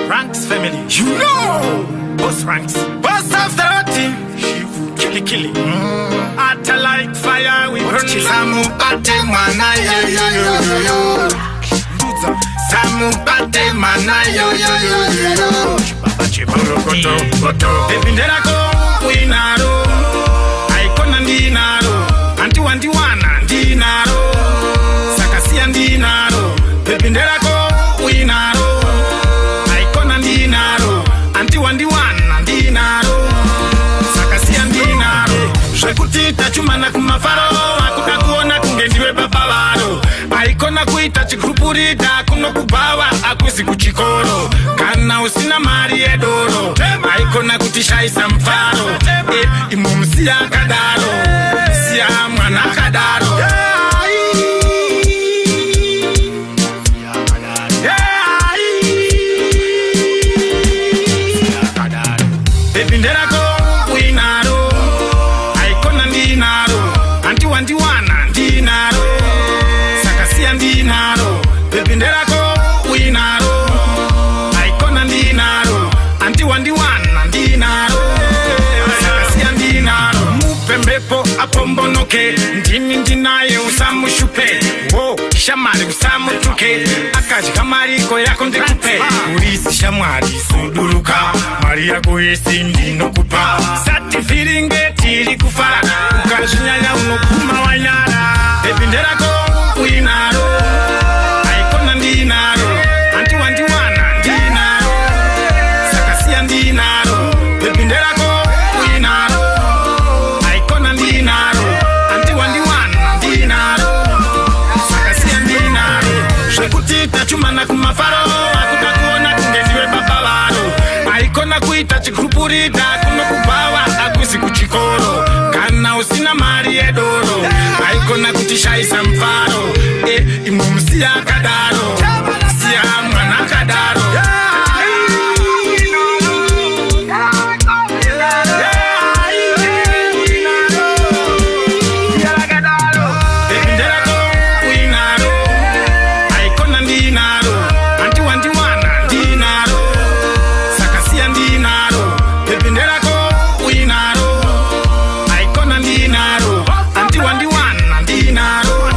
Ranks family, you know. Boss ranks, boss after a team. Killy. At a light fire, we burn Samu Bate Mana yo. Samu Bate Mana yo. Goto. Nderako Uyinaro. Aikona Nderako. Anti wana Nderako. Sakasia Nderako. Nderako Uyinaro. Aikona Nderako. Anti wana Nderako. Sakasia Nderako. Shekutita chumana kumafaro. Akuta kuona kungendiwe babawaro. Aikona kuita chikrupurita. Kuno kubawa akusi kuchikoro. Kana usina mari edoro. Aikona kutishaisa mfaro. Imumsia kadaro. Sia mwana kadaro. Nderako Uyinaro. Aikona Nderako. Anti wana Nderako. Sakasia Nderako. Nderako Uyinaro. Aikona Nderako. Anti wana Nderako. Sakasia Nderako. Mupembepo apombonoke. Ndimi ndinaye usamushupe. Shamari usamutuke. Akaji kamariko yako ndikupe. Urisi shamari suduruka. Maria kuhisi ndino kupa. Sati firingeti likufara. Ukashinyanya unokuma wanyara. Nderako Uyinaro. Aikona Nderako. Anti wana Nderako. Sakasia Nderako. Nderako Uyinaro. Aikona Nderako. Anti wana Nderako. Sakasia Nderako. Shekutita chumana kumafaro. Akuta kuona kungendiwe babawaro. Aikona kuita chikrupurita. Kuno kubawa akusi kuchikoro. Kana usina mari edoro. Aikona kutishaisa mfaro. Imumsia kadaro. Sia mwana kadaro. Nderako Uyinaro. Aikona Nderako. Anti wana Nderako. Sakasia Nderako. Nderako Uyinaro. Aikona Nderako. Anti wana Nderako.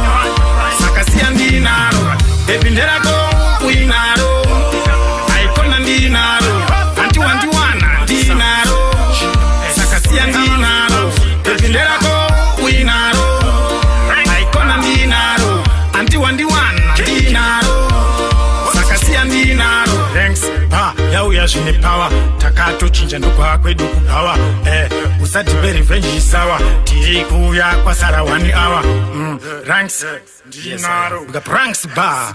Sakasia Nderako. Nderako Uyinaro. Aikona Nderako. Anti wana Nderako. Sakasia Nderako. Nderako Uyinaro. Aikona Nderako. Anti wana Nderako. Sakasia Nderako. Thanks pa yauya zvine power. Takato chinja ndokwa kwedu kupawa. Usati revenge isawa. Tiri kuya kwasara 1 hour. Ranks Nderako. Ranks bar.